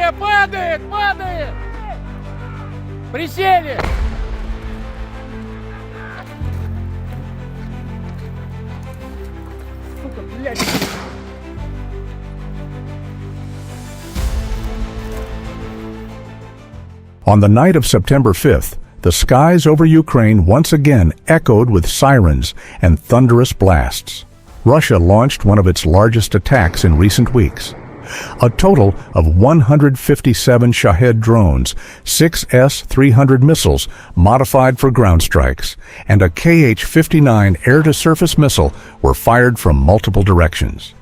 Падает, падает, падает! Присели! Сука, блядь! On the night of September 5th, the skies over Ukraine once again echoed with sirens and thunderous blasts. Russia launched one of its largest attacks in recent weeks. A total of 157 Shahed drones, 6 S-300 missiles modified for ground strikes, and a Kh-59 air-to-surface missile were fired from multiple directions.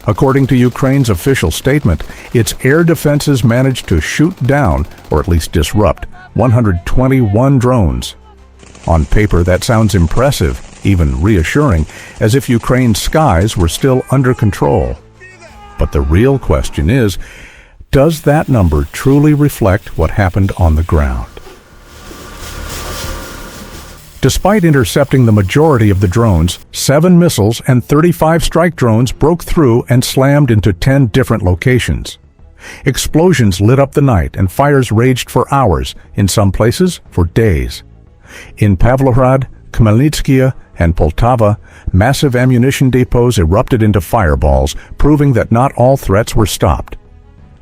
According to Ukraine's official statement, its air defenses managed to shoot down, or at least disrupt, 121 drones. On paper, that sounds impressive, even reassuring, as if Ukraine's skies were still under control. But the real question is, does that number truly reflect what happened on the ground? Despite intercepting the majority of the drones, 7 missiles and 35 strike drones broke through and slammed into 10 different locations. Explosions lit up the night and fires raged for hours, in some places for days. In Pavlohrad, Khmelnytskyi, and Poltava, massive ammunition depots erupted into fireballs, proving that not all threats were stopped.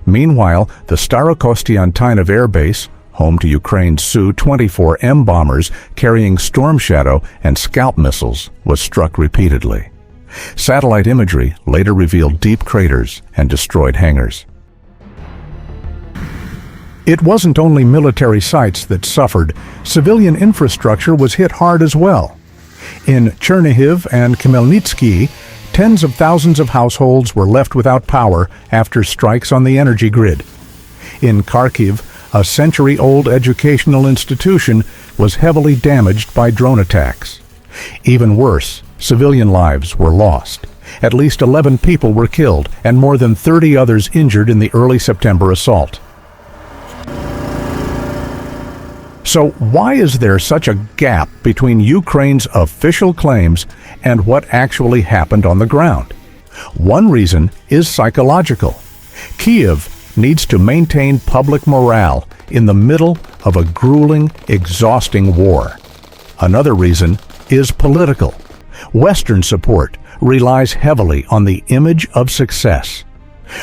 Meanwhile, the Starokostiantyniv air base, home to Ukraine's Su-24M bombers carrying Storm Shadow and Scalp missiles, was struck repeatedly. Satellite imagery later revealed deep craters and destroyed hangars. It wasn't only military sites that suffered. Civilian infrastructure was hit hard as well. In Chernihiv and Khmelnytskyi, tens of thousands of households were left without power after strikes on the energy grid. In Kharkiv, a century-old educational institution was heavily damaged by drone attacks. Even worse, civilian lives were lost. At least 11 people were killed and more than 30 others injured in the early September assault. So why is there such a gap between Ukraine's official claims and what actually happened on the ground? One reason is psychological. Kyiv needs to maintain public morale in the middle of a grueling, exhausting war. Another reason is political. Western support relies heavily on the image of success.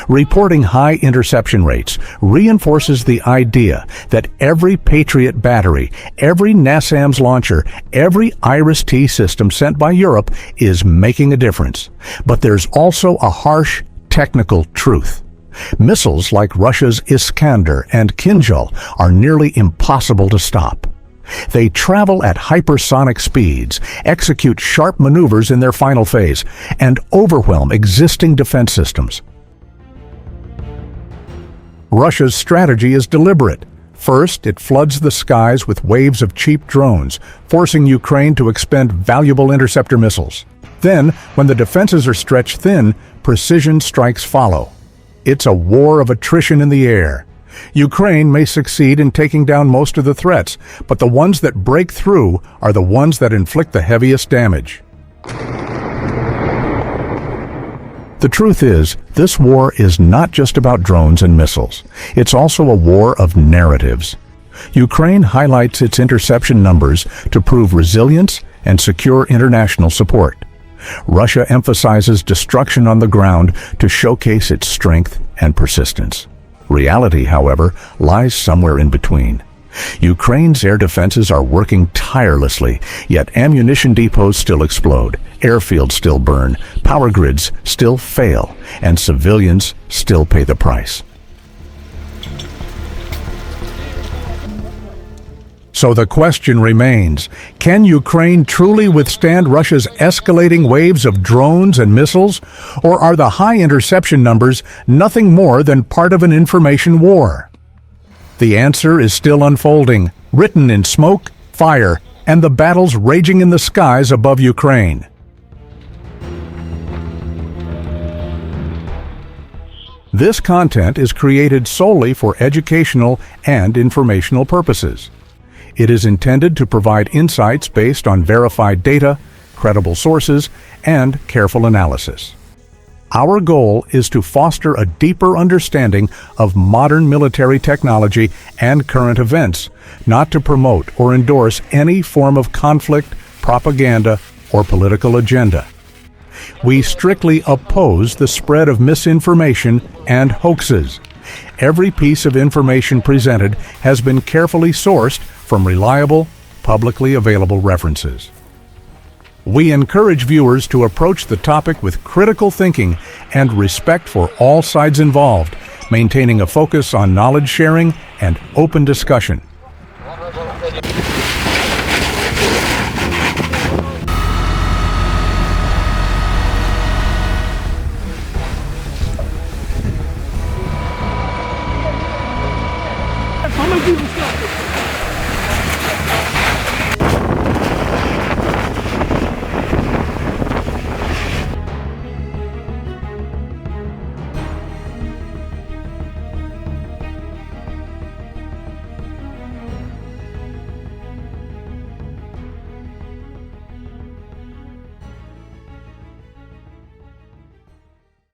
Reporting high interception rates reinforces the idea that every Patriot battery, every NASAMS launcher, every IRIS-T system sent by Europe is making a difference. But there's also a harsh, technical truth. Missiles like Russia's Iskander and Kinzhal are nearly impossible to stop. They travel at hypersonic speeds, execute sharp maneuvers in their final phase, and overwhelm existing defense systems. Russia's strategy is deliberate. First, it floods the skies with waves of cheap drones, forcing Ukraine to expend valuable interceptor missiles. Then, when the defenses are stretched thin, precision strikes follow. It's a war of attrition in the air. Ukraine may succeed in taking down most of the threats, but the ones that break through are the ones that inflict the heaviest damage. The truth is, this war is not just about drones and missiles. It's also a war of narratives. Ukraine highlights its interception numbers to prove resilience and secure international support. Russia emphasizes destruction on the ground to showcase its strength and persistence. Reality, however, lies somewhere in between. Ukraine's air defenses are working tirelessly, yet ammunition depots still explode, airfields still burn, power grids still fail, and civilians still pay the price. So the question remains, can Ukraine truly withstand Russia's escalating waves of drones and missiles? Or are the high interception numbers nothing more than part of an information war? The answer is still unfolding, written in smoke, fire, and the battles raging in the skies above Ukraine. This content is created solely for educational and informational purposes. It is intended to provide insights based on verified data, credible sources, and careful analysis. Our goal is to foster a deeper understanding of modern military technology and current events, not to promote or endorse any form of conflict, propaganda, or political agenda. We strictly oppose the spread of misinformation and hoaxes. Every piece of information presented has been carefully sourced from reliable, publicly available references. We encourage viewers to approach the topic with critical thinking and respect for all sides involved, maintaining a focus on knowledge sharing and open discussion.